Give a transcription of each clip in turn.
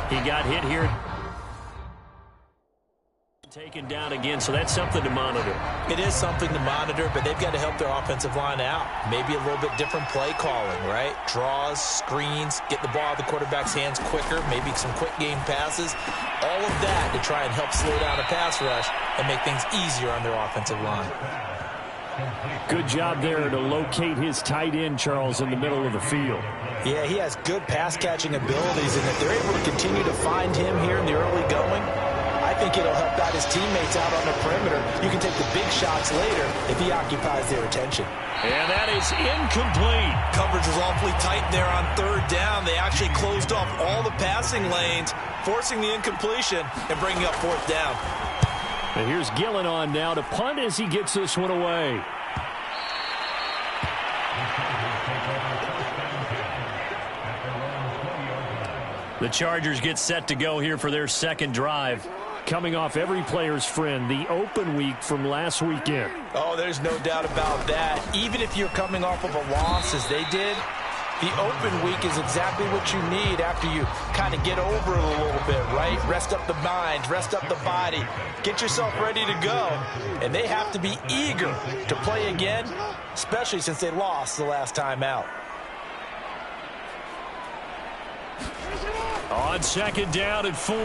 He got hit here. Taken down again, so that's something to monitor. It is something to monitor, but they've got to help their offensive line out. Maybe a little bit different play calling, right? Draws, screens, get the ball out of the quarterback's hands quicker, maybe some quick game passes. All of that to try and help slow down a pass rush and make things easier on their offensive line. Good job there to locate his tight end, Charles, in the middle of the field. Yeah, he has good pass-catching abilities, and if they're able to continue to find him here in the early going, I think it'll help out his teammates out on the perimeter. You can take the big shots later if he occupies their attention. And that is incomplete. Coverage was awfully tight there on third down. They actually closed off all the passing lanes, forcing the incompletion and bringing up fourth down. And here's Gillen on now to punt as he gets this one away. The Chargers get set to go here for their second drive. Coming off every player's friend, the open week from last weekend. Oh, there's no doubt about that. Even if you're coming off of a loss as they did, the open week is exactly what you need after you kind of get over it a little bit, right? Rest up the mind, rest up the body, get yourself ready to go. And they have to be eager to play again, especially since they lost the last time out. On second down and 4.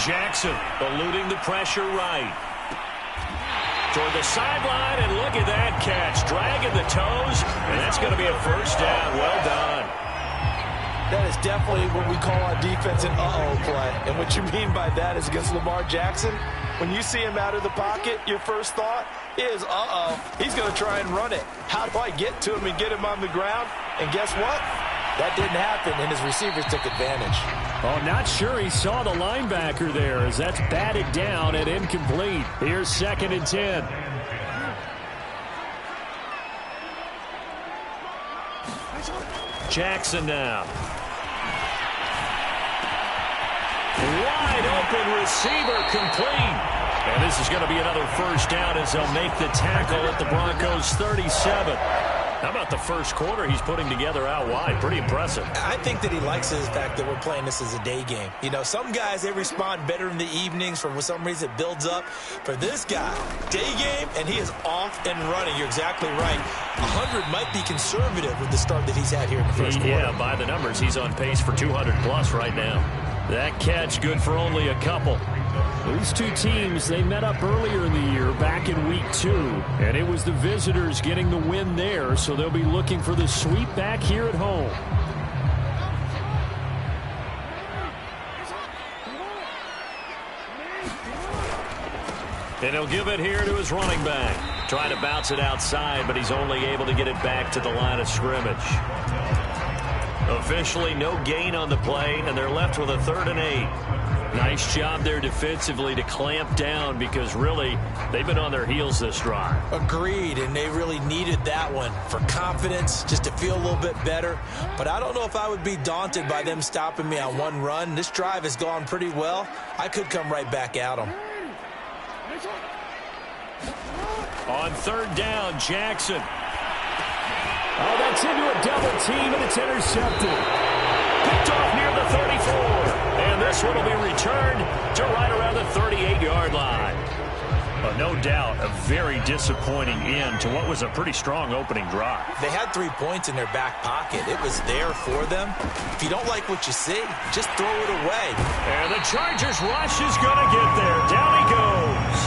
Jackson eluding the pressure right. Toward the sideline, and look at that catch. Dragging the toes, and that's going to be a first down. Well done. That is definitely what we call our defense an uh-oh play. And what you mean by that is against Lamar Jackson, when you see him out of the pocket, your first thought is, uh-oh, he's going to try and run it. How do I get to him and get him on the ground? And guess what? That didn't happen, and his receivers took advantage. Oh, not sure he saw the linebacker there as that's batted down and incomplete. Here's second and 10. Jackson now. Wide open receiver complete. And this is going to be another first down as they'll make the tackle at the Broncos 37. How about the first quarter he's putting together out wide? Pretty impressive. I think that he likes the fact that we're playing this as a day game. You know, some guys, they respond better in the evenings. For some reason, it builds up. For this guy, day game, and he is off and running. You're exactly right. 100 might be conservative with the start that he's had here in the first quarter. Yeah, by the numbers, he's on pace for 200-plus right now. That catch good for only a couple. These two teams, they met up earlier in the year, back in week 2, and it was the visitors getting the win there, so they'll be looking for the sweep back here at home. And he'll give it here to his running back. Trying to bounce it outside, but he's only able to get it back to the line of scrimmage. Officially no gain on the play, and they're left with a 3rd and 8. Nice job there defensively to clamp down because really they've been on their heels this drive. Agreed, and they really needed that one for confidence, just to feel a little bit better. But I don't know if I would be daunted by them stopping me on one run. This drive has gone pretty well. I could come right back at them. On 3rd down, Jackson. Oh, that's into a double team, and it's intercepted. Picked off near the 34. And this one will be returned to right around the 38-yard line. But no doubt, a very disappointing end to what was a pretty strong opening drive. They had 3 points in their back pocket. It was there for them. If you don't like what you see, just throw it away. And the Chargers rush is going to get there. Down he goes.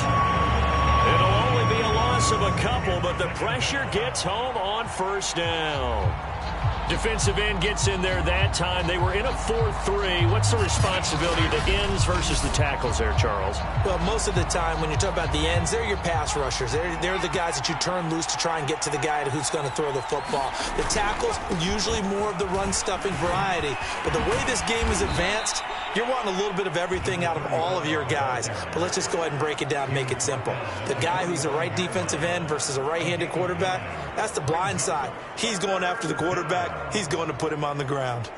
It'll only be a loss of a couple, but the pressure gets home on first down. Defensive end gets in there that time. They were in a 4-3. What's the responsibility of the ends versus the tackles there, Charles? Well, most of the time when you talk about the ends, they're your pass rushers. They're the guys that you turn loose to try and get to the guy who's going to throw the football. The tackles, usually more of the run-stuffing variety. But the way this game is advanced, you're wanting a little bit of everything out of all of your guys. But let's just go ahead and break it down and make it simple. The guy who's the right defensive end versus a right-handed quarterback, that's the blind side. He's going after the quarterback. He's going to put him on the ground.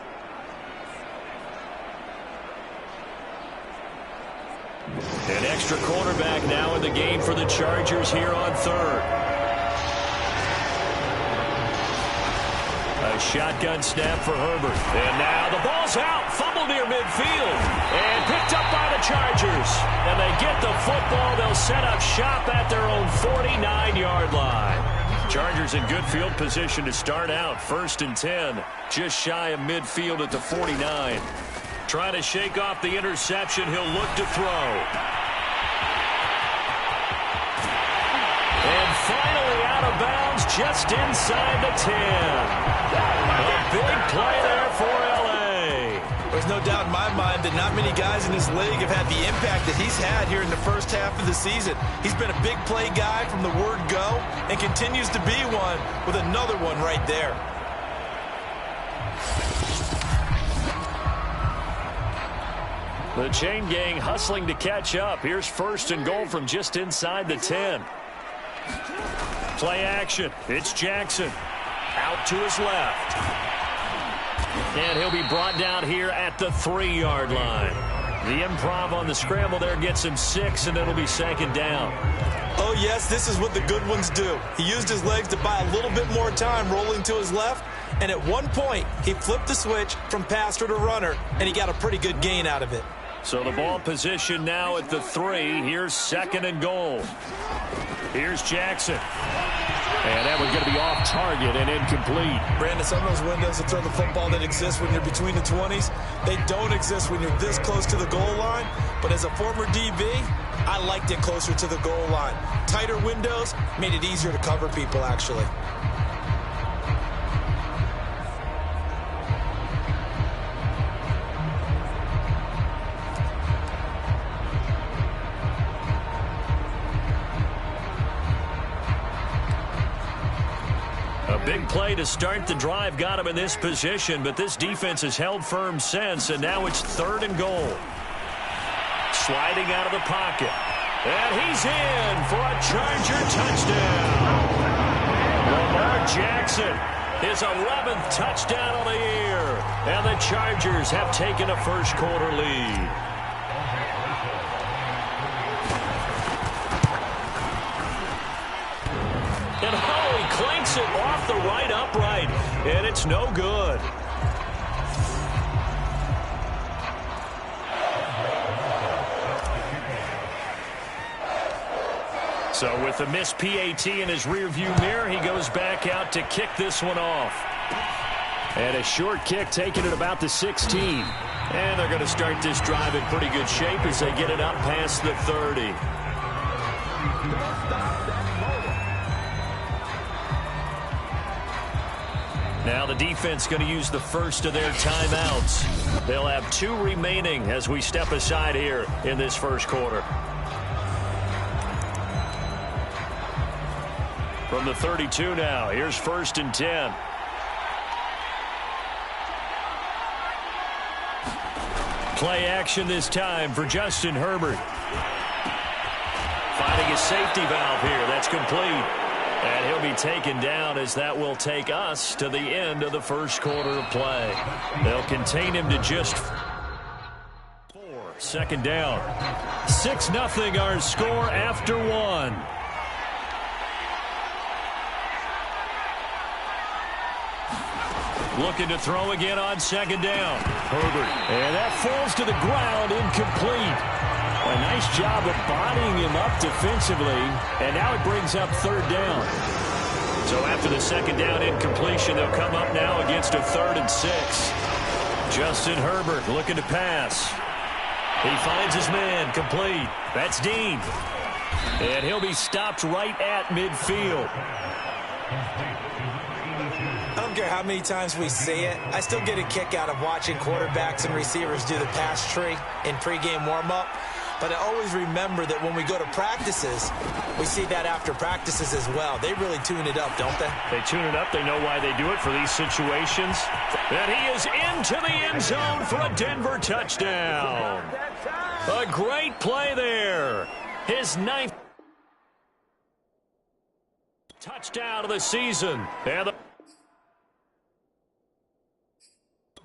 An extra cornerback now in the game for the Chargers here on 3rd. A shotgun snap for Herbert. And now the ball's out. Fumble near midfield. with the football. They'll set up shop at their own 49-yard line. Chargers in good field position to start out. 1st and 10, just shy of midfield at the 49. Trying to shake off the interception. He'll look to throw. And finally out of bounds just inside the 10. A big play there for L.A. There's no doubt in my mind that not many guys in this league have had the impact that he's had here in the first half of the season. He's been a big play guy from the word go and continues to be one with another one right there. The chain gang hustling to catch up. Here's 1st and goal from just inside the 10. Play action. It's Jackson. Out to his left. And he'll be brought down here at the 3-yard line. The improv on the scramble there gets him 6, and it'll be 2nd down. Oh, yes, this is what the good ones do. He used his legs to buy a little bit more time rolling to his left, and at one point, he flipped the switch from passer to runner, and he got a pretty good gain out of it. So the ball position now at the 3. Here's 2nd and goal. Here's Jackson. And that one's going to be off target and incomplete. Brandon, some of those windows to throw the football that exist when you're between the 20s, they don't exist when you're this close to the goal line. But as a former DB, I liked it closer to the goal line. Tighter windows made it easier to cover people, actually. A big play to start the drive got him in this position, but this defense has held firm since, and now it's 3rd and goal. Sliding out of the pocket. And he's in for a Charger touchdown. Lamar Jackson, his 11th touchdown of the year. And the Chargers have taken a first-quarter lead. And Howie clanks it off the right upright, and it's no good. So with the missed PAT in his rearview mirror, he goes back out to kick this one off. And a short kick taken at about the 16. And they're going to start this drive in pretty good shape as they get it up past the 30. Now the defense going to use the first of their timeouts. They'll have 2 remaining as we step aside here in this first quarter. From the 32 now, here's 1st and 10. Play action this time for Justin Herbert. Finding a safety valve here. That's complete. And he'll be taken down as that will take us to the end of the first quarter of play. They'll contain him to just 4. 2nd down. 6-0 our score after 1. Looking to throw again on 2nd down. Herbert. And that falls to the ground, incomplete. A nice job of bodying him up defensively, and now it brings up 3rd down. So after the 2nd down incompletion, they'll come up now against a 3rd and 6. Justin Herbert looking to pass. He finds his man, complete. That's Dean. And he'll be stopped right at midfield. I don't care how many times we see it. I still get a kick out of watching quarterbacks and receivers do the pass tree in pregame warm-up. But I always remember that when we go to practices, we see that after practices as well. They really tune it up, don't they? They tune it up. They know why they do it for these situations. And he is into the end zone for a Denver touchdown. A great play there. His 9th touchdown of the season. And the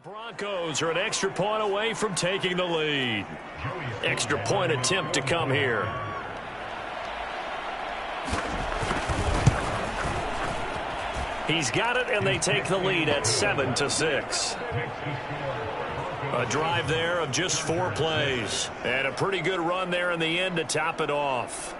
Broncos are an extra point away from taking the lead. Extra point attempt to come here. He's got it, and they take the lead at 7-6. A drive there of just 4 plays. And a pretty good run there in the end to top it off.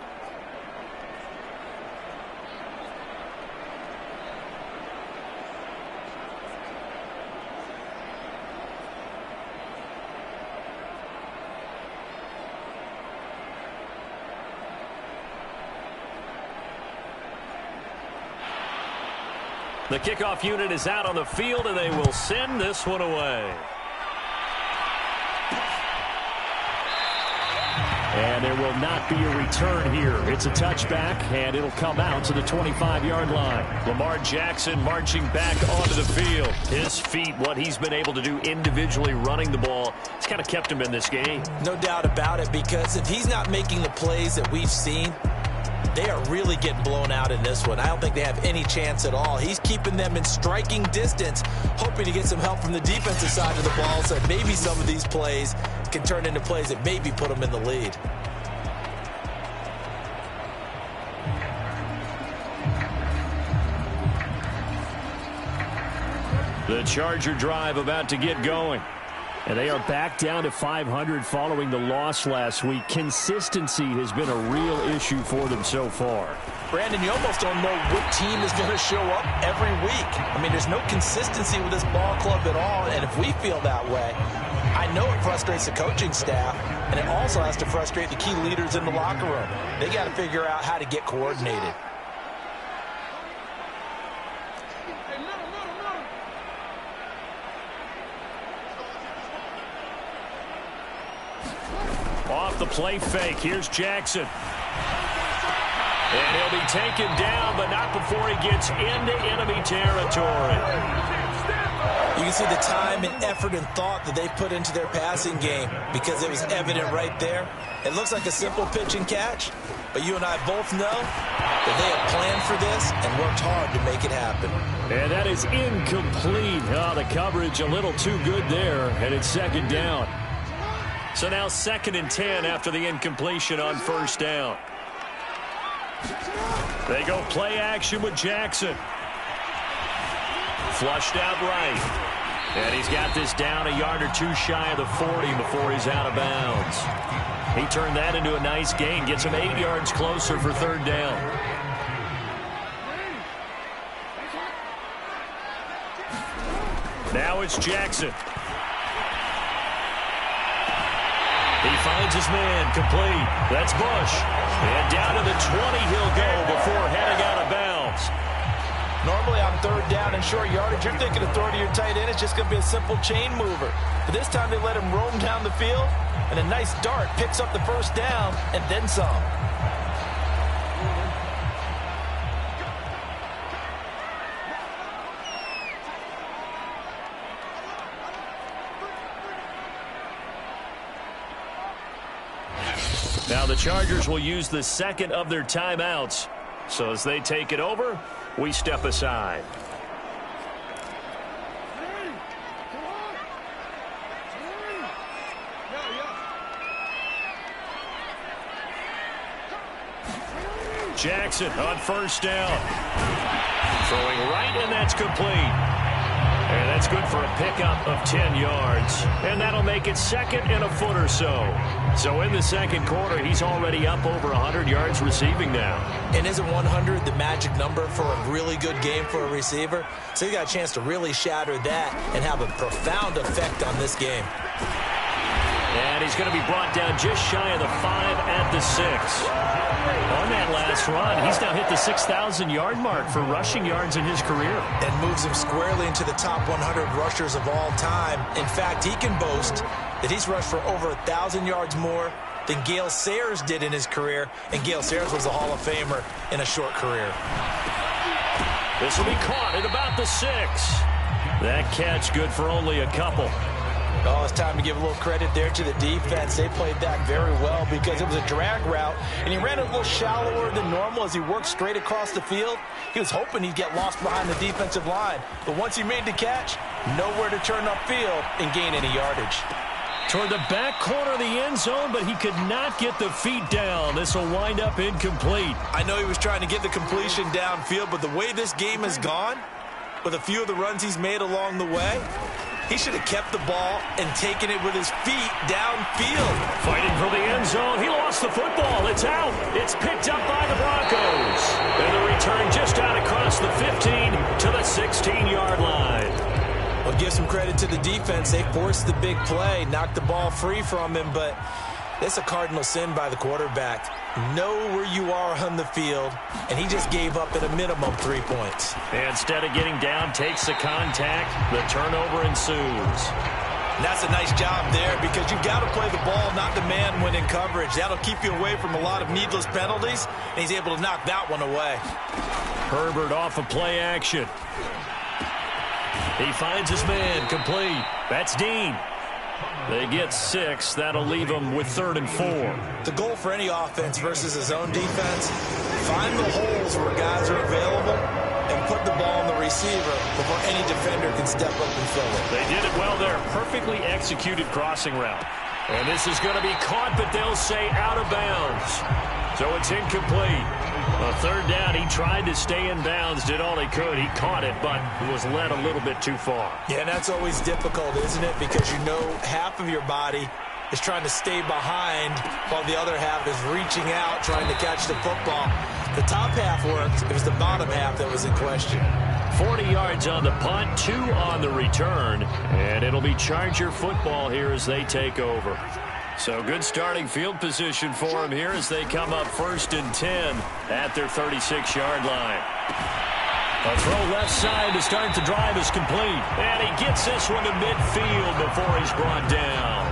The kickoff unit is out on the field, and they will send this one away. And there will not be a return here. It's a touchback, and it'll come out to the 25-yard line. Lamar Jackson marching back onto the field. His feet, what he's been able to do individually running the ball, it's kind of kept him in this game. No doubt about it, because if he's not making the plays that we've seen, they are really getting blown out in this one. I don't think they have any chance at all. He's keeping them in striking distance, hoping to get some help from the defensive side of the ball, so maybe some of these plays can turn into plays that maybe put them in the lead. The Charger drive about to get going. And they are back down to 500 following the loss last week. Consistency has been a real issue for them so far. Brandon, you almost don't know what team is going to show up every week. I mean, there's no consistency with this ball club at all, and if we feel that way, I know it frustrates the coaching staff, and it also has to frustrate the key leaders in the locker room. They got to figure out how to get coordinated. Off the play fake, here's Jackson. And he'll be taken down, but not before he gets into enemy territory. You can see the time and effort and thought that they put into their passing game because it was evident right there. It looks like a simple pitch and catch, but you and I both know that they have planned for this and worked hard to make it happen. And that is incomplete. Oh, the coverage a little too good there, and it's second down. So now 2nd and 10 after the incompletion on first down. They go play action with Jackson. Flushed out right. And he's got this down a yard or two shy of the 40 before he's out of bounds. He turned that into a nice gain. Gets him 8 yards closer for third down. Now it's Jackson. He finds his man, complete. That's Bush. And down to the 20 he'll go before heading out of bounds. Normally on third down and short yardage, you're thinking of throwing to your tight end. It's just going to be a simple chain mover. But this time they let him roam down the field, and a nice dart picks up the first down and then some. Now the Chargers will use the second of their timeouts. So as they take it over, we step aside. Jackson on first down. Throwing right, and that's complete. And that's good for a pickup of 10 yards. And that'll make it 2nd and a foot or so. So in the second quarter, he's already up over 100 yards receiving now. And isn't 100 the magic number for a really good game for a receiver? So he got a chance to really shatter that and have a profound effect on this game. And he's going to be brought down just shy of the 5 at the 6. On that last run, he's now hit the 6,000-yard mark for rushing yards in his career. And moves him squarely into the top 100 rushers of all time. In fact, he can boast that he's rushed for over 1,000 yards more than Gale Sayers did in his career. And Gale Sayers was a Hall of Famer in a short career. This will be caught at about the 6. That catch good for only a couple. Oh, it's time to give a little credit there to the defense. They played that very well because it was a drag route, and he ran it a little shallower than normal as he worked straight across the field. He was hoping he'd get lost behind the defensive line, but once he made the catch, nowhere to turn upfield and gain any yardage. Toward the back corner of the end zone, but he could not get the feet down. This will wind up incomplete. I know he was trying to get the completion downfield, but the way this game has gone, with a few of the runs he's made along the way, He should have kept the ball and taken it with his feet downfield. Fighting for the end zone. He lost the football. It's out. It's picked up by the Broncos. And the return just out across the 15 to the 16-yard line. Well, give some credit to the defense. They forced the big play, knocked the ball free from him, but it's a cardinal sin by the quarterback. Know where you are on the field, and he just gave up at a minimum 3 points. Instead of getting down, takes the contact. The turnover ensues. And that's a nice job there because you've got to play the ball, not the man when in coverage. That'll keep you away from a lot of needless penalties, and he's able to knock that one away. Herbert off of play action. He finds his man, complete. That's Dean. They get 6. That'll leave them with 3rd and 4. The goal for any offense versus his own defense, find the holes where guys are available and put the ball on the receiver before any defender can step up and fill it. They did it well there. Perfectly executed crossing route. And this is going to be caught, but they'll say out of bounds. So it's incomplete. On 3rd down, he tried to stay in bounds, did all he could. He caught it, but was led a little bit too far. Yeah, and that's always difficult, isn't it? Because you know half of your body is trying to stay behind while the other half is reaching out, trying to catch the football. The top half worked. It was the bottom half that was in question. 40 yards on the punt, 2 on the return, and it'll be Charger football here as they take over. So good starting field position for them here as they come up 1st and 10 at their 36-yard line. A throw left side to start the drive is complete. And he gets this one to midfield before he's brought down.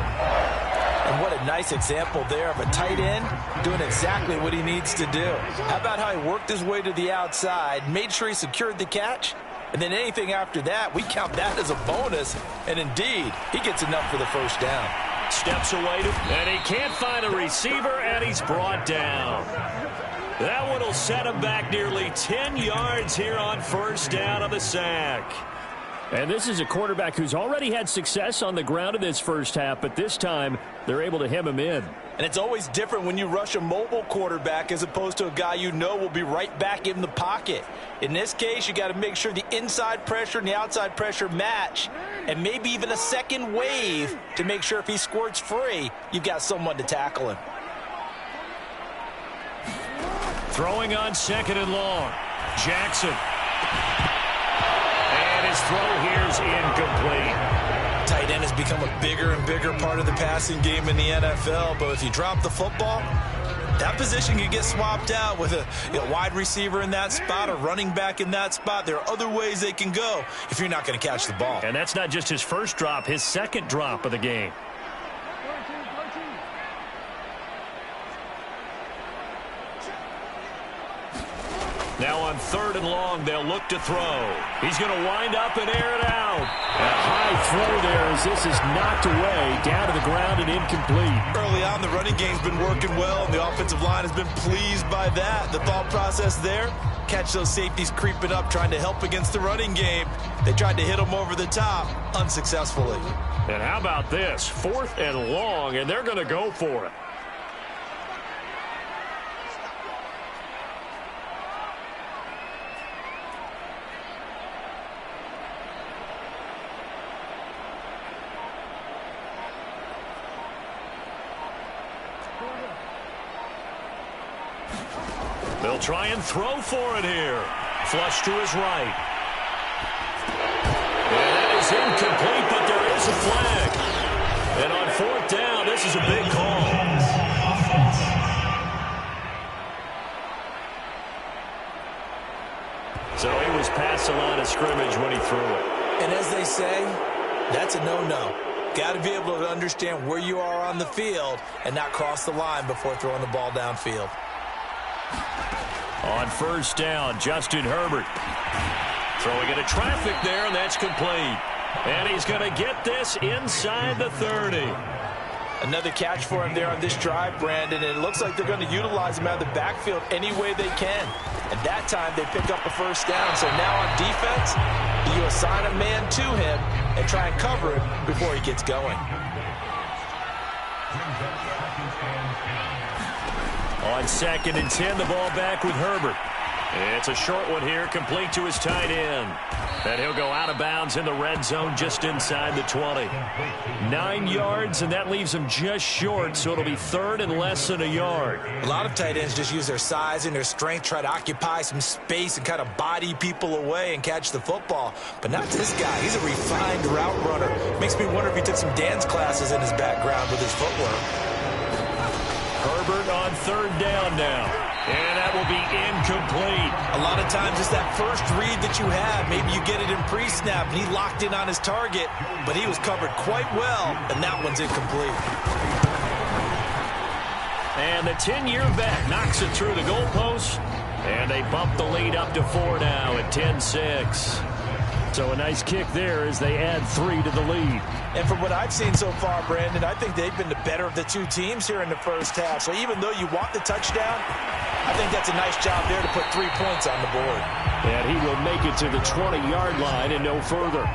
And what a nice example there of a tight end doing exactly what he needs to do. How about how he worked his way to the outside, made sure he secured the catch, and then anything after that, we count that as a bonus. And indeed, he gets enough for the 1st down. Steps away, and he can't find a receiver, and he's brought down. That one will set him back nearly 10 yards here on 1st down on the sack. And this is a quarterback who's already had success on the ground in this first half, but this time they're able to hem him in. And it's always different when you rush a mobile quarterback as opposed to a guy you know will be right back in the pocket. In this case, you got to make sure the inside pressure and the outside pressure match, and maybe even a second wave to make sure if he squirts free, you've got someone to tackle him. Throwing on 2nd and long. Jackson. And his throw here's incomplete. Tight end has become a bigger and bigger part of the passing game in the NFL, but if you drop the football, that position can get swapped out with a wide receiver in that spot, a running back in that spot. There are other ways they can go if you're not going to catch the ball. And that's not just his first drop, his 2nd drop of the game. Now on 3rd and long, they'll look to throw. He's going to wind up and air it out. A high throw there as this is knocked away, down to the ground and incomplete. Early on, the running game's been working well, and the offensive line has been pleased by that. The thought process there, catch those safeties creeping up, trying to help against the running game. They tried to hit them over the top, unsuccessfully. And how about this? 4th and long, and they're going to go for it. They'll try and throw for it here. Flush to his right. And that is incomplete, but there is a flag. And on 4th down, this is a big call. So he was past the line of scrimmage when he threw it. And as they say, that's a no-no. Got to be able to understand where you are on the field and not cross the line before throwing the ball downfield. On 1st down, Justin Herbert. Throwing into traffic there, and that's complete. And he's going to get this inside the 30. Another catch for him there on this drive, Brandon, and it looks like they're going to utilize him out of the backfield any way they can. And that time, they pick up a 1st down. So now on defense, you assign a man to him and try and cover him before he gets going. On 2nd and 10, the ball back with Herbert. It's a short one here, complete to his tight end. And he'll go out of bounds in the red zone just inside the 20. 9 yards, and that leaves him just short, so it'll be third and less than a yard. A lot of tight ends just use their size and their strength, try to occupy some space and kind of body people away and catch the football. But not this guy. He's a refined route runner. Makes me wonder if he took some dance classes in his background with his footwork. Herbert on third down now. And that will be incomplete. A lot of times it's that first read that you have. Maybe you get it in pre-snap, and he locked in on his target, but he was covered quite well, and that one's incomplete. And the 10-year vet knocks it through the goalpost, and they bump the lead up to 4 now at 10-6. So a nice kick there as they add 3 to the lead. And from what I've seen so far, Brandon, I think they've been the better of the two teams here in the first half. So even though you want the touchdown, I think that's a nice job there to put 3 points on the board. And he will make it to the 20-yard line and no further.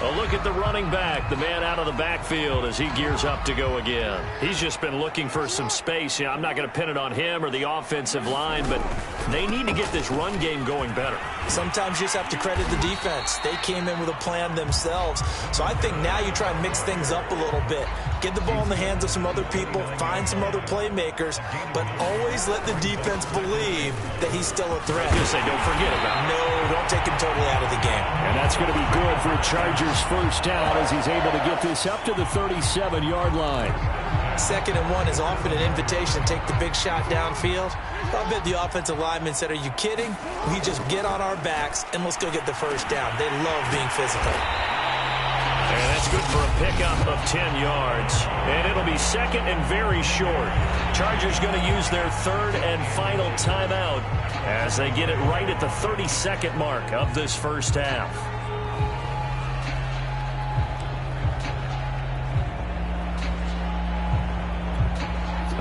A look at the running back, the man out of the backfield as he gears up to go again. He's just been looking for some space. I'm not going to pin it on him or the offensive line, but they need to get this run game going better. Sometimes you just have to credit the defense. They came in with a plan themselves. So I think now you try and mix things up a little bit. Get the ball in the hands of some other people, find some other playmakers, but always let the defense believe that he's still a threat. Just say don't forget about it. No, don't take him totally out of the game. And that's going to be good for Chargers first down as he's able to get this up to the 37-yard line. 2nd and 1 is often an invitation to take the big shot downfield. I bet the offensive lineman said, are you kidding? We just get on our backs and let's go get the first down. They love being physical. And that's good for a pickup of 10 yards. And it'll be 2nd and very short. Chargers going to use their 3rd and final timeout as they get it right at the 32nd mark of this first half.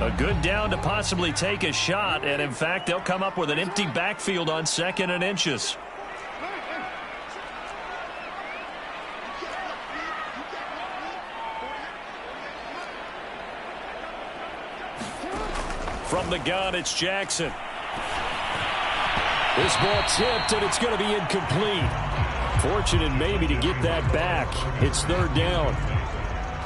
A good down to possibly take a shot, and in fact, they'll come up with an empty backfield on 2nd and inches. From the gun, it's Jackson. This ball tipped, and it's going to be incomplete. Fortunate maybe to get that back. It's 3rd down.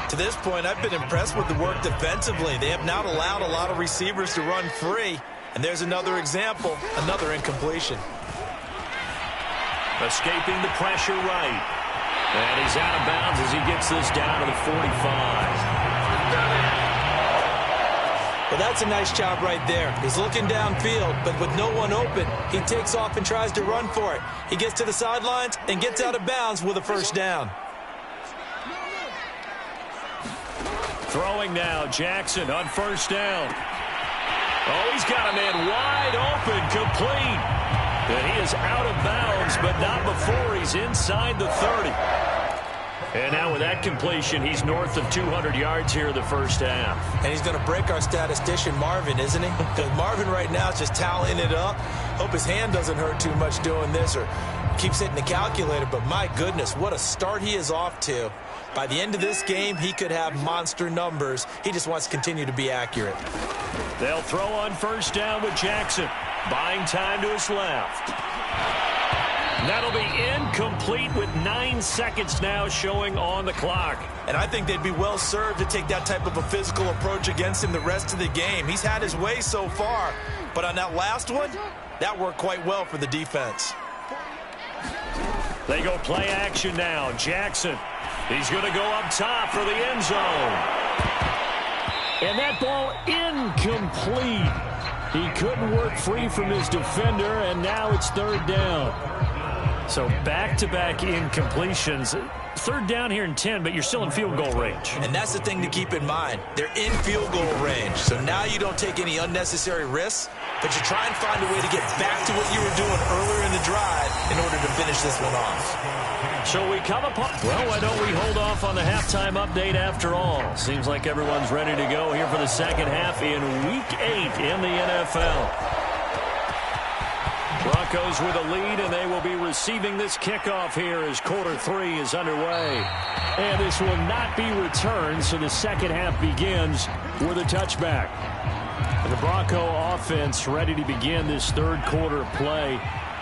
To this point, I've been impressed with the work defensively. They have not allowed a lot of receivers to run free. And there's another example, another incompletion. Escaping the pressure right. And he's out of bounds as he gets this down to the 45. Well, that's a nice job right there. He's looking downfield, but with no one open, he takes off and tries to run for it. He gets to the sidelines and gets out of bounds with a first down. Throwing now, Jackson on first down. Oh, he's got a man wide open, complete. And he is out of bounds, but not before he's inside the 30. And now with that completion, he's north of 200 yards here in the first half. And he's going to break our statistician, Marvin, isn't he? Because Marvin right now is just tallying it up. Hope his hand doesn't hurt too much doing this or keeps hitting the calculator. But my goodness, what a start he is off to. By the end of this game, he could have monster numbers. He just wants to continue to be accurate. They'll throw on first down with Jackson. Buying time to his left. That'll be incomplete with 9 seconds now showing on the clock. And I think they'd be well served to take that type of a physical approach against him the rest of the game. He's had his way so far, but on that last one, that worked quite well for the defense. They go play action now. Jackson, he's going to go up top for the end zone. And that ball incomplete. He couldn't work free from his defender, and now it's 3rd down. So back-to-back incompletions. 3rd down here in 10, but you're still in field goal range. And that's the thing to keep in mind. They're in field goal range. So now you don't take any unnecessary risks, but you try and find a way to get back to what you were doing earlier in the drive in order to finish this one off. So we come upon... Well, why don't we hold off on the halftime update after all? Seems like everyone's ready to go here for the second half in Week 8 in the NFL. Broncos with a lead, and they will be receiving this kickoff here as quarter 3 is underway. And this will not be returned, so the second half begins with a touchback. And the Bronco offense ready to begin this third quarter of play.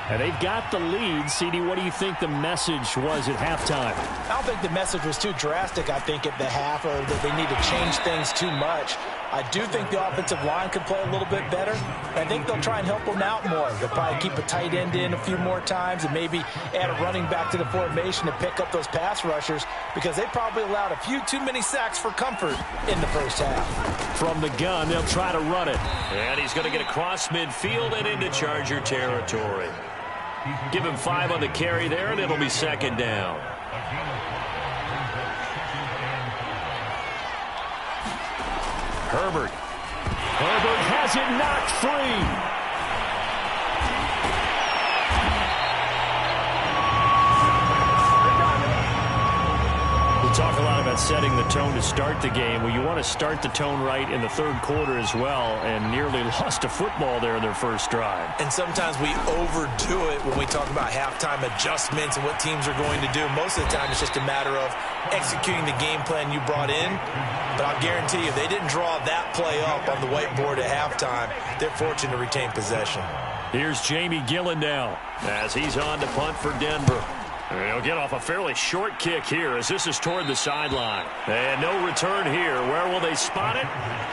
And they've got the lead. CD, what do you think the message was at halftime? I don't think the message was too drastic, I think, at the half, or that they need to change things too much. I do think the offensive line could play a little bit better. I think they'll try and help them out more. They'll probably keep a tight end in a few more times and maybe add a running back to the formation to pick up those pass rushers, because they probably allowed a few too many sacks for comfort in the first half. From the gun, they'll try to run it. And he's going to get across midfield and into Charger territory. Give him 5 on the carry there, and it'll be second down. Herbert has it knocked free. We talk a lot about setting the tone to start the game. Well, you want to start the tone right in the third quarter as well, and nearly lost a football there in their first drive. And sometimes we overdo it when we talk about halftime adjustments and what teams are going to do. Most of the time, it's just a matter of executing the game plan you brought in. But I'll guarantee you, they didn't draw that play up on the whiteboard at halftime. They're fortunate to retain possession. Here's Jamie Gillen now as he's on to punt for Denver. He'll get off a fairly short kick here as this is toward the sideline. And no return here. Where will they spot it?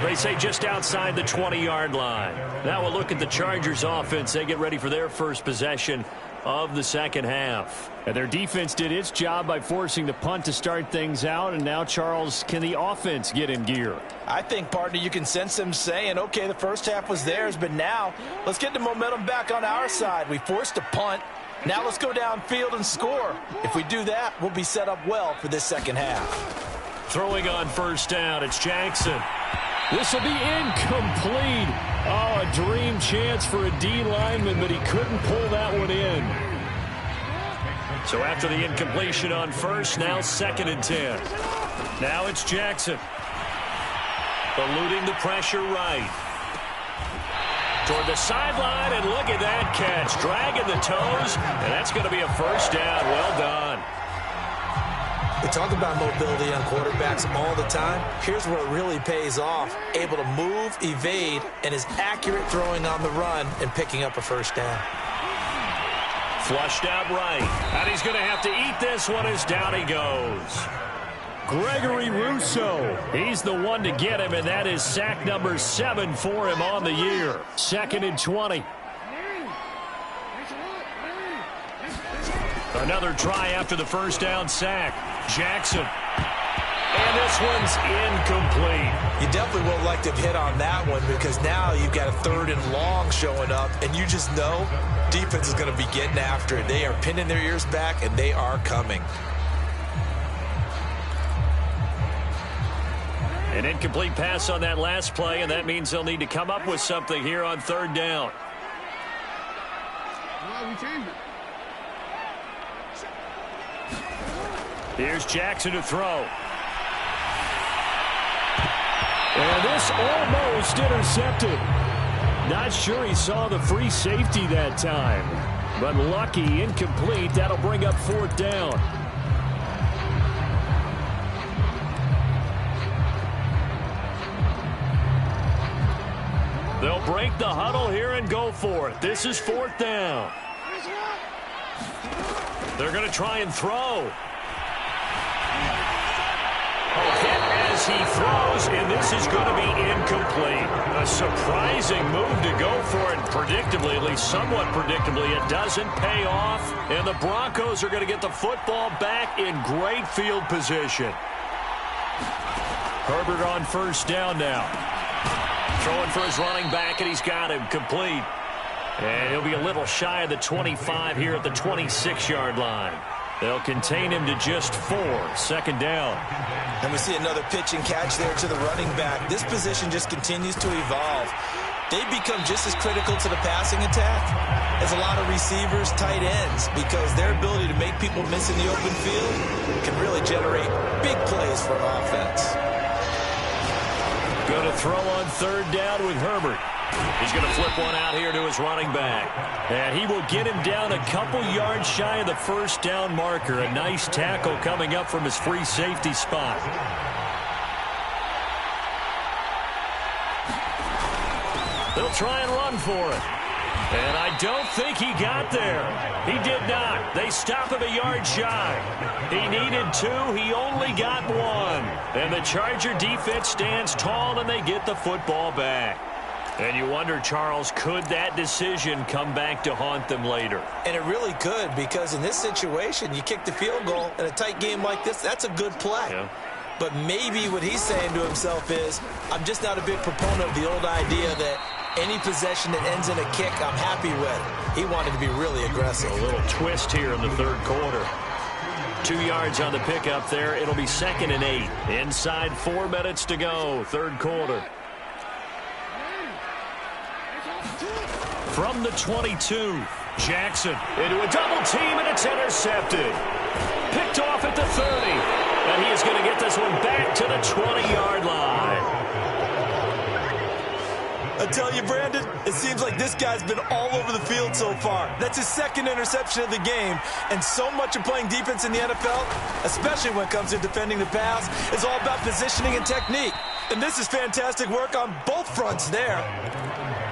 They say just outside the 20-yard line. Now we'll look at the Chargers offense. They get ready for their first possession of the second half. And their defense did its job by forcing the punt to start things out. And now, Charles, can the offense get in gear? I think, partner, you can sense them saying, okay, the first half was theirs, but now let's get the momentum back on our side. We forced a punt. Now let's go downfield and score. If we do that, we'll be set up well for this second half. Throwing on first down, it's Jackson. This will be incomplete. Oh, a dream chance for a D lineman, but he couldn't pull that one in. So after the incompletion on first, now 2nd and 10. Now it's Jackson. Eluding the pressure right. Toward the sideline, and look at that catch. Dragging the toes, and that's going to be a first down. Well done. We talk about mobility on quarterbacks all the time. Here's where it really pays off. Able to move, evade, and is accurate throwing on the run and picking up a first down. Flushed out right. And he's going to have to eat this one as down he goes. Gregory Rousseau, he's the one to get him, and that is sack number 7 for him on the year. 2nd and 20. Another try after the first down sack. Jackson. And this one's incomplete. You definitely would like to hit on that one, because now you've got a 3rd and long showing up, and you just know defense is going to be getting after it. They are pinning their ears back, and they are coming. An incomplete pass on that last play, and that means they'll need to come up with something here on 3rd down. Here's Jackson to throw. And this almost intercepted. Not sure he saw the free safety that time. But lucky, incomplete. That'll bring up 4th down. They'll break the huddle here and go for it. This is 4th down. They're going to try and throw. A hit as he throws, and this is going to be incomplete. A surprising move to go for it. Predictably, at least somewhat predictably, it doesn't pay off. And the Broncos are going to get the football back in great field position. Herbert on first down now. Throwing for his running back, and he's got him complete. And he'll be a little shy of the 25 here at the 26-yard line. They'll contain him to just 4. 2nd down. And we see another pitch and catch there to the running back. This position just continues to evolve. They become just as critical to the passing attack as a lot of receivers, tight ends, because their ability to make people miss in the open field can really generate big plays for an offense. Going to throw on 3rd down with Herbert. He's going to flip one out here to his running back. And he will get him down a couple yards shy of the first down marker. A nice tackle coming up from his free safety spot. They'll try and run for it. And I don't think he got there. He did not. They stop him a yard shy. He needed 2. He only got 1. And the Charger defense stands tall, and they get the football back. And you wonder, Charles, could that decision come back to haunt them later? And it really could, because in this situation, you kick the field goal in a tight game like this, that's a good play. Yeah. But maybe what he's saying to himself is, I'm just not a big proponent of the old idea that any possession that ends in a kick, I'm happy with. He wanted to be really aggressive. A little twist here in the third quarter. 2 yards on the pickup there. It'll be 2nd and 8. Inside 4 minutes to go, third quarter. From the 22, Jackson into a double team, and it's intercepted. Picked off at the 30, and he is going to get this one back to the 20-yard line. I tell you, Brandon, it seems like this guy's been all over the field so far. That's his 2nd interception of the game, and so much of playing defense in the NFL, especially when it comes to defending the pass, is all about positioning and technique. And this is fantastic work on both fronts there.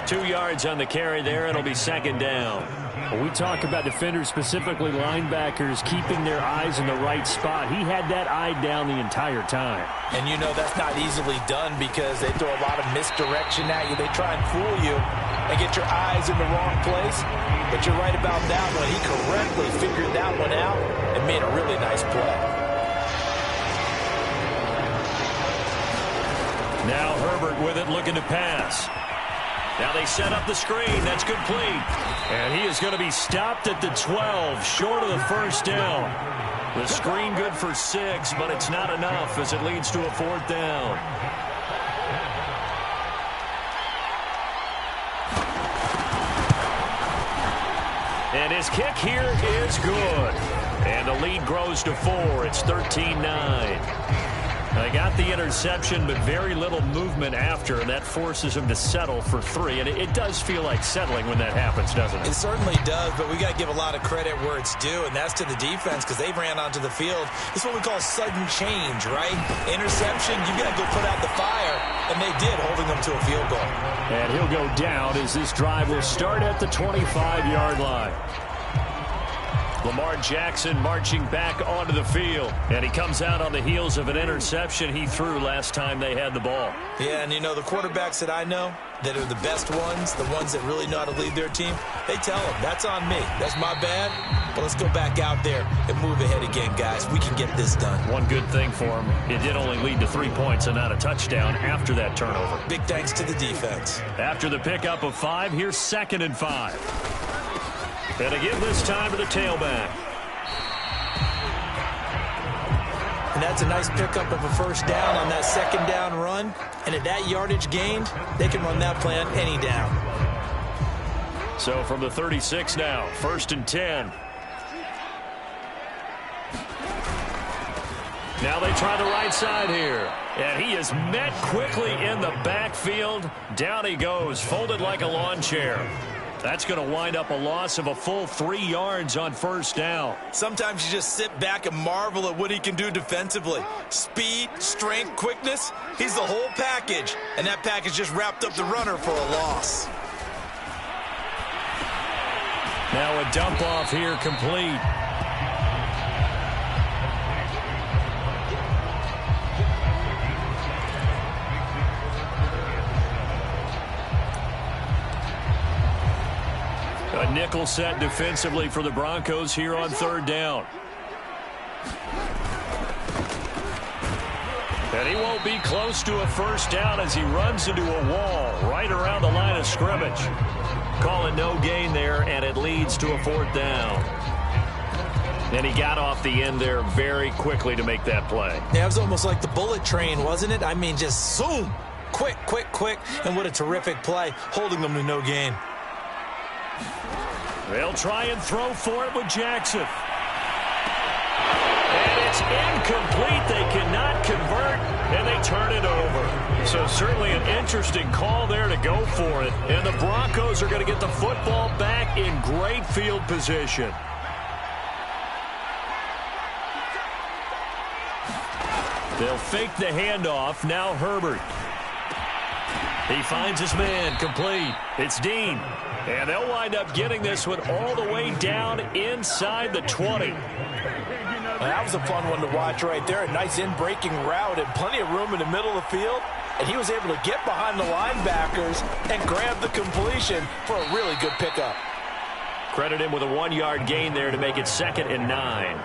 2 yards on the carry there. It'll be 2nd down. When we talk about defenders, specifically linebackers, keeping their eyes in the right spot, he had that eye down the entire time. And you know that's not easily done because they throw a lot of misdirection at you. They try and fool you and get your eyes in the wrong place. But you're right about that one. He correctly figured that one out and made a really nice play. Now Herbert with it, looking to pass. Now they set up the screen. That's complete. And he is going to be stopped at the 12, short of the first down. The screen good for 6, but it's not enough as it leads to a 4th down. And his kick here is good. And the lead grows to 4. It's 13-9. They got the interception, but very little movement after, and that forces him to settle for 3. And it does feel like settling when that happens, doesn't it? It certainly does, but we got to give a lot of credit where it's due, and that's to the defense because they ran onto the field. This is what we call sudden change, right? Interception, you got to go put out the fire, and they did, holding them to a field goal. And he'll go down as this drive will start at the 25-yard line. Lamar Jackson marching back onto the field. And he comes out on the heels of an interception he threw last time they had the ball. Yeah, and you know, the quarterbacks that I know that are the best ones, the ones that really know how to lead their team, they tell them, that's on me. That's my bad. But let's go back out there and move ahead again, guys. We can get this done. One good thing for him, it did only lead to 3 points and not a touchdown after that turnover. Big thanks to the defense. After the pickup of 5, here's 2nd and 5. And again this time to the tailback. And that's a nice pickup of a first down on that 2nd down run. And at that yardage gained, they can run that play on any down. So from the 36 now, 1st and 10. Now they try the right side here. And he is met quickly in the backfield. Down he goes, folded like a lawn chair. That's going to wind up a loss of a full 3 yards on 1st down. Sometimes you just sit back and marvel at what he can do defensively. Speed, strength, quickness, he's the whole package. And that package just wrapped up the runner for a loss. Now a dump off here complete. A nickel set defensively for the Broncos here on 3rd down. And he won't be close to a first down as he runs into a wall right around the line of scrimmage. Call it no gain there, and it leads to a 4th down. And he got off the end there very quickly to make that play. Yeah, it was almost like the bullet train, wasn't it? I mean, just zoom. Quick, quick, quick. And what a terrific play, holding them to no gain. They'll try and throw for it with Jackson. And it's incomplete. They cannot convert, and they turn it over. So certainly an interesting call there to go for it. And the Broncos are going to get the football back in great field position. They'll fake the handoff. Now Herbert. He finds his man, complete. It's Dean. And they'll wind up getting this one all the way down inside the 20. That was a fun one to watch right there. A nice in-breaking route and plenty of room in the middle of the field. And he was able to get behind the linebackers and grab the completion for a really good pickup. Credit him with a 1-yard gain there to make it 2nd and 9.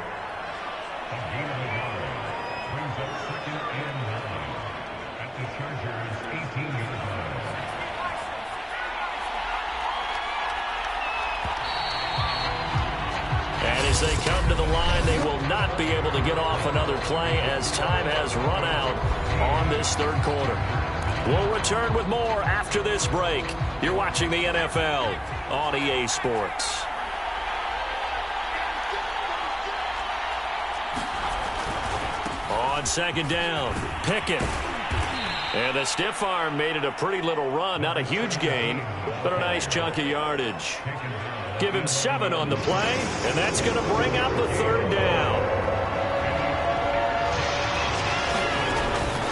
And as they come to the line, they will not be able to get off another play as time has run out on this 3rd quarter. We'll return with more after this break. You're watching the NFL on EA Sports. On 2nd down, Pickett. And the stiff arm made it a pretty little run. Not a huge gain, but a nice chunk of yardage. Give him 7 on the play, and that's going to bring out the 3rd down.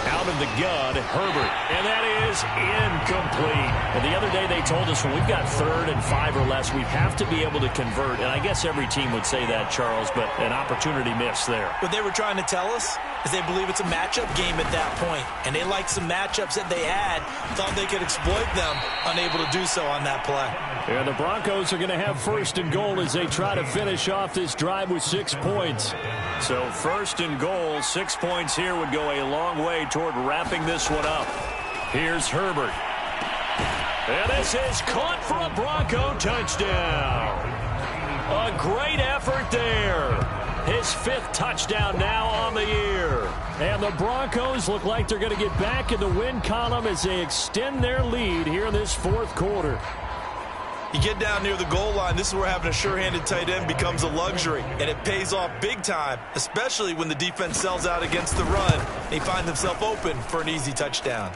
Out of the gun, Herbert, and that is incomplete. And the other day they told us when we've got 3rd and 5 or less, we have to be able to convert. And I guess every team would say that, Charles, but an opportunity missed there. What they were trying to tell us is they believe it's a matchup game at that point, and they liked some matchups that they had, thought they could exploit them, unable to do so on that play. And the Broncos are going to have 1st and goal as they try to finish off this drive with 6 points. So 1st and goal, 6 points here would go a long way toward wrapping this one up. Here's Herbert. And this is caught for a Bronco touchdown. A great effort there. His 5th touchdown now on the year. And the Broncos look like they're going to get back in the win column as they extend their lead here in this 4th quarter. You get down near the goal line, this is where having a sure-handed tight end becomes a luxury, and it pays off big time, especially when the defense sells out against the run. He finds himself open for an easy touchdown.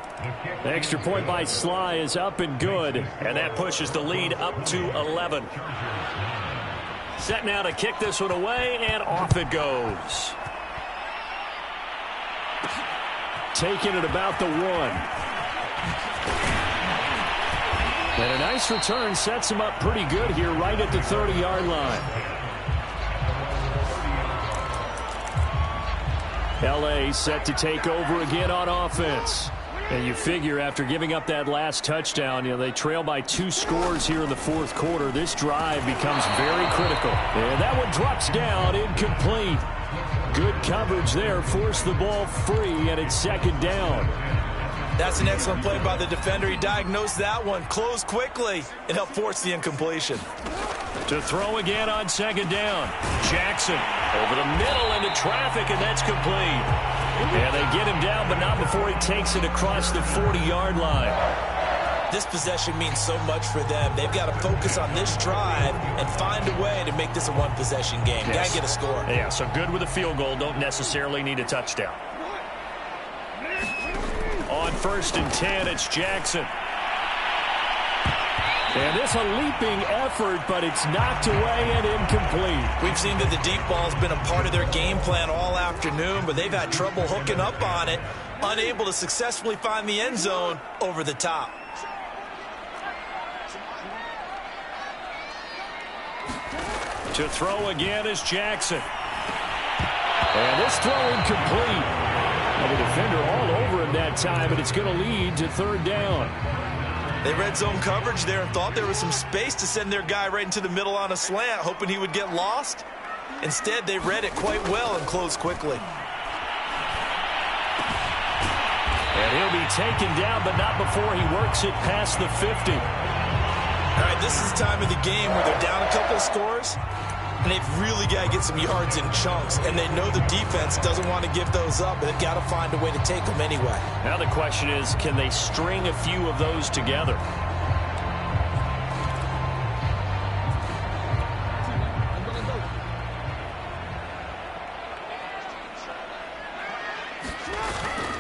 The extra point by Sly is up and good. And that pushes the lead up to 11. Set now to kick this one away, and off it goes. Taking it about the 1. And a nice return sets him up pretty good here right at the 30-yard line. L.A. set to take over again on offense. And you figure after giving up that last touchdown, they trail by 2 scores here in the 4th quarter. This drive becomes very critical. And that one drops down, incomplete. Good coverage there, forced the ball free, and it's 2nd down. That's an excellent play by the defender. He diagnosed that one, closed quickly, and helped force the incompletion. To throw again on 2nd down. Jackson over the middle into traffic, and that's complete. And they get him down, but not before he takes it across the 40-yard line. This possession means so much for them. They've got to focus on this drive and find a way to make this a one-possession game. Yes. Got to get a score. Yeah, so good with a field goal. Don't necessarily need a touchdown. On 1st and 10, it's Jackson. And this a leaping effort, but it's knocked away and incomplete. We've seen that the deep ball has been a part of their game plan all afternoon, but they've had trouble hooking up on it, unable to successfully find the end zone over the top. To throw again is Jackson. And this throw incomplete. And the defender all over him that time, and it's going to lead to 3rd down. They read zone coverage there and thought there was some space to send their guy right into the middle on a slant, hoping he would get lost. Instead, they read it quite well and closed quickly. And he'll be taken down, but not before he works it past the 50. All right, this is the time of the game where they're down a couple of scores, and they've really got to get some yards in chunks, and they know the defense doesn't want to give those up, but they've got to find a way to take them anyway. Now the question is, can they string a few of those together?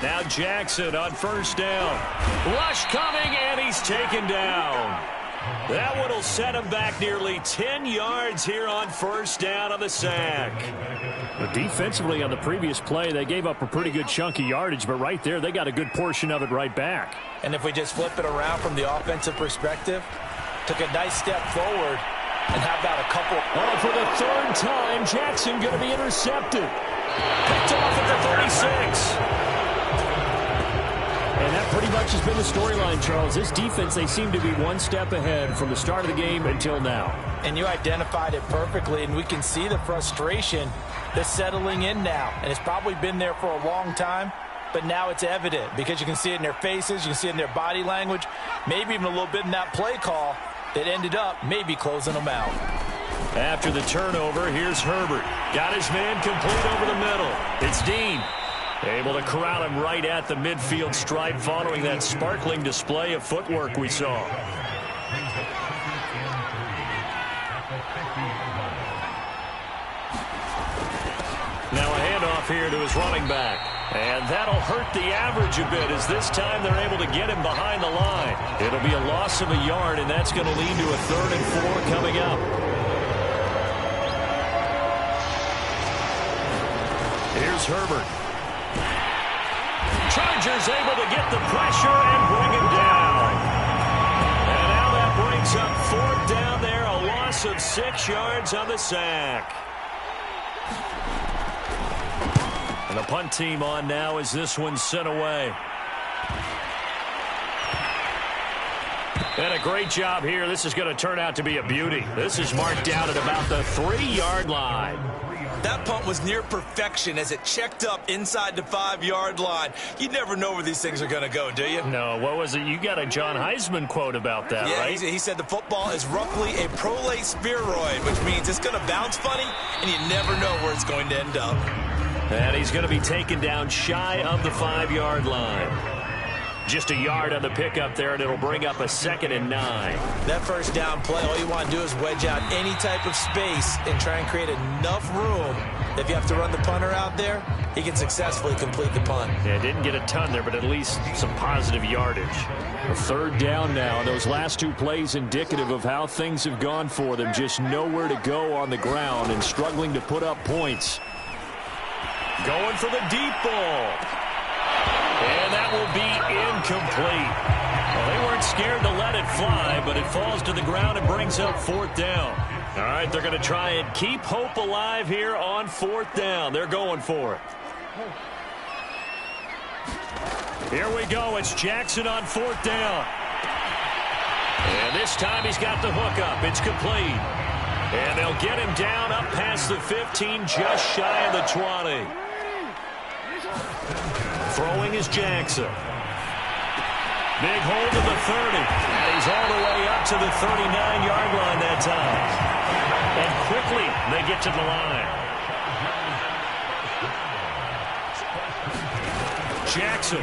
Now Jackson on 1st down. Rush coming, and he's taken down. That one will set him back nearly 10 yards here on first down on the sack. But defensively on the previous play, they gave up a pretty good chunk of yardage, but right there, they got a good portion of it right back. And if we just flip it around from the offensive perspective, took a nice step forward, and how about a couple? Oh, for the third time, Jackson going to be intercepted. Picked off at the 36. And that pretty much has been the storyline, Charles. This defense, they seem to be one step ahead from the start of the game until now. And you identified it perfectly, and we can see the frustration that's settling in now. And it's probably been there for a long time, but now it's evident because you can see it in their faces, you can see it in their body language, maybe even a little bit in that play call that ended up maybe closing them out. After the turnover, here's Herbert. Got his man complete over the middle. It's Dean. Able to corral him right at the midfield stripe following that sparkling display of footwork we saw. Now a handoff here to his running back. And that'll hurt the average a bit as this time they're able to get him behind the line. It'll be a loss of a yard, and that's going to lead to a 3rd and 4 coming up. Here's Herbert. Chargers able to get the pressure and bring him down. And now that brings up 4th down there, a loss of 6 yards on the sack. And the punt team on now as this one's sent away. And a great job here. This is going to turn out to be a beauty. This is marked down at about the 3-yard line. That punt was near perfection as it checked up inside the 5-yard line. You never know where these things are going to go, do you? No, what was it? You got a John Heisman quote about that, right? Yeah, he said the football is roughly a prolate spheroid, which means it's going to bounce funny, and you never know where it's going to end up. And he's going to be taken down shy of the 5-yard line. Just a yard on the pickup there, and it'll bring up a 2nd and 9. That first down play, all you want to do is wedge out any type of space and try and create enough room. If you have to run the punter out there, he can successfully complete the punt. Yeah, didn't get a ton there, but at least some positive yardage. A 3rd down now, and those last 2 plays indicative of how things have gone for them. Just nowhere to go on the ground and struggling to put up points. Going for the deep ball. And that will be incomplete. Well, they weren't scared to let it fly, but it falls to the ground and brings up 4th down. All right, they're going to try and keep hope alive here on 4th down. They're going for it. Here we go. It's Jackson on 4th down. And this time he's got the hook up. It's complete. And they'll get him down up past the 15, just shy of the 20. Throwing is Jackson. Big hold to the 30. And he's all the way up to the 39-yard line that time. And quickly they get to the line. Jackson.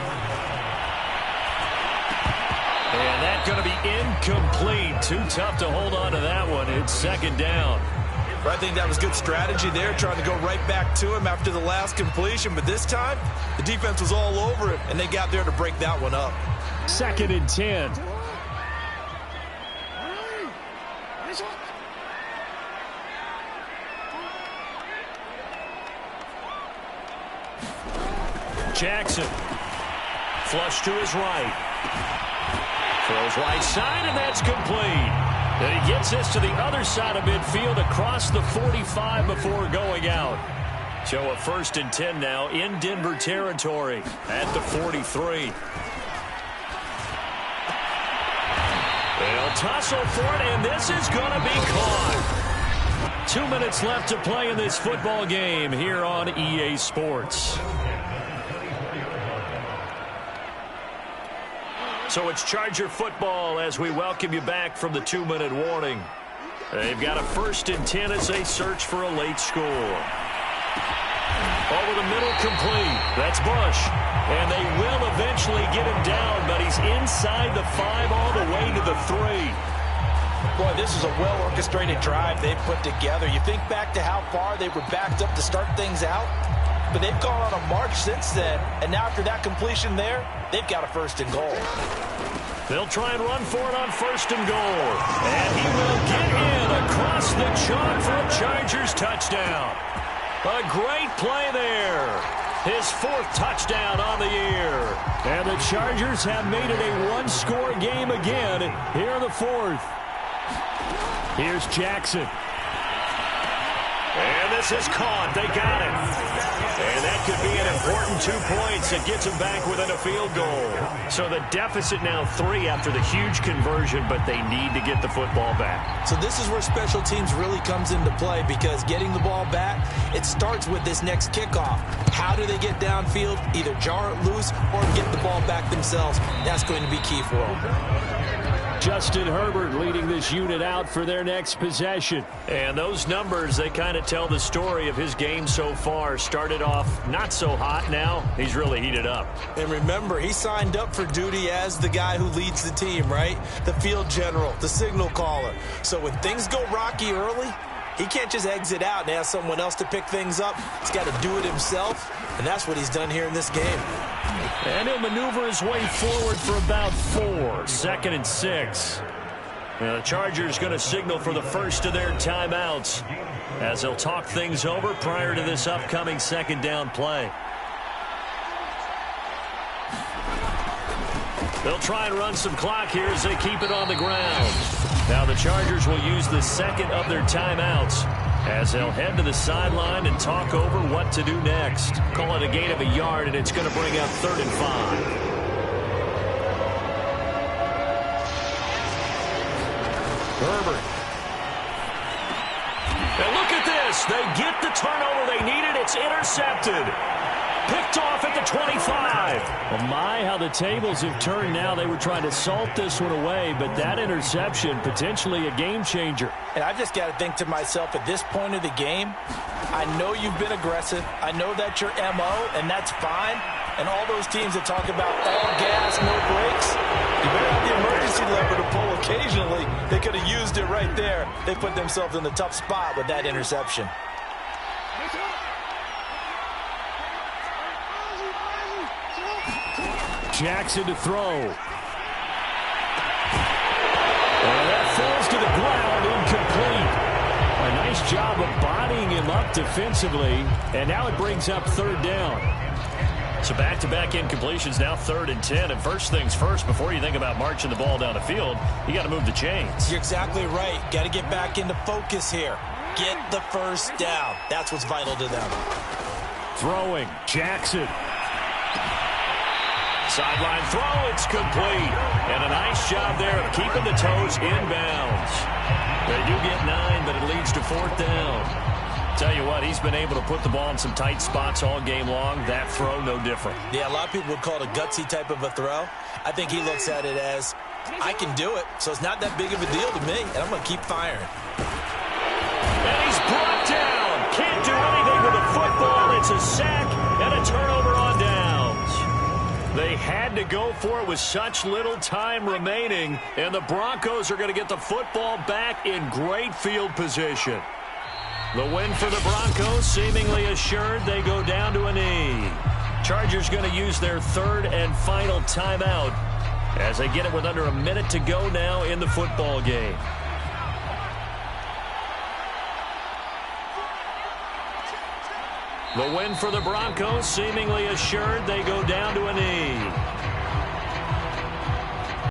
And that's going to be incomplete. Too tough to hold on to that one. It's 2nd down. I think that was good strategy there, trying to go right back to him after the last completion. But this time, the defense was all over it, and they got there to break that one up. 2nd and 10. Jackson. Flush to his right. Throws right side, and that's complete. And he gets this to the other side of midfield across the 45 before going out. So a 1st and 10 now in Denver territory at the 43. They'll tussle for it, and this is going to be caught. 2 minutes left to play in this football game here on EA Sports. So it's Charger football as we welcome you back from the 2-minute warning. They've got a 1st and 10 as they search for a late score. Over the middle, complete. That's Bush. And they will eventually get him down, but he's inside the 5 all the way to the 3. Boy, this is a well-orchestrated drive they've put together. You think back to how far they were backed up to start things out, but they've gone on a march since then. And now after that completion there, they've got a 1st and goal. They'll try and run for it on 1st and goal. And he will get in across the chalk for a Chargers touchdown. A great play there. His 4th touchdown on the year. And the Chargers have made it a one-score game again here in the 4th. Here's Jackson. And this is caught. They got it. And that could be an important 2 points that gets them back within a field goal. So the deficit now 3 after the huge conversion, but they need to get the football back. So this is where special teams really comes into play, because getting the ball back, it starts with this next kickoff. How do they get downfield? Either jar it loose or get the ball back themselves. That's going to be key for them. Justin Herbert leading this unit out for their next possession. And those numbers, they kind of tell the story of his game so far. Started off not so hot. Now he's really heated up. And remember, he signed up for duty as the guy who leads the team, right? The field general, the signal caller. So when things go rocky early, he can't just exit out and ask someone else to pick things up. He's got to do it himself, and that's what he's done here in this game. And he'll maneuver his way forward for about 4. 2nd and 6. Now the Chargers going to signal for the first of their timeouts as they'll talk things over prior to this upcoming 2nd down play. They'll try and run some clock here as they keep it on the ground. Now the Chargers will use the 2nd of their timeouts as they'll head to the sideline and talk over what to do next. Call it a gain of a yard, and it's going to bring up 3rd and 5. Herbert. And look at this. They get the turnover they needed. It's intercepted. Picked off at the 25. Well, my, how the tables have turned now. They were trying to salt this one away, but that interception, potentially a game changer. And I've just got to think to myself, at this point of the game, I know you've been aggressive. I know that's your MO, and that's fine. And all those teams that talk about all gas, no brakes, you better have the emergency lever to pull occasionally. They could have used it right there. They put themselves in a tough spot with that interception. Jackson to throw. And that falls to the ground, incomplete. A nice job of bodying him up defensively. And now it brings up 3rd down. So back-to-back incompletions, now 3rd and 10. And first things first, before you think about marching the ball down the field, you got to move the chains. You're exactly right. Got to get back into focus here. Get the first down. That's what's vital to them. Throwing, Jackson. Sideline throw, it's complete. And a nice job there of keeping the toes inbounds. They do get 9, but it leads to 4th down. Tell you what, he's been able to put the ball in some tight spots all game long. That throw, no different. Yeah, a lot of people would call it a gutsy type of a throw. I think he looks at it as, I can do it, so it's not that big of a deal to me, and I'm going to keep firing. And he's brought down. Can't do anything with the football. It's a sack and a turnover on downs. They had to go for it with such little time remaining, and the Broncos are going to get the football back in great field position. The win for the Broncos seemingly assured. They go down to a knee. Chargers going to use their 3rd and final timeout as they get it with under a minute to go now in the football game. The win for the Broncos seemingly assured. They go down to a knee.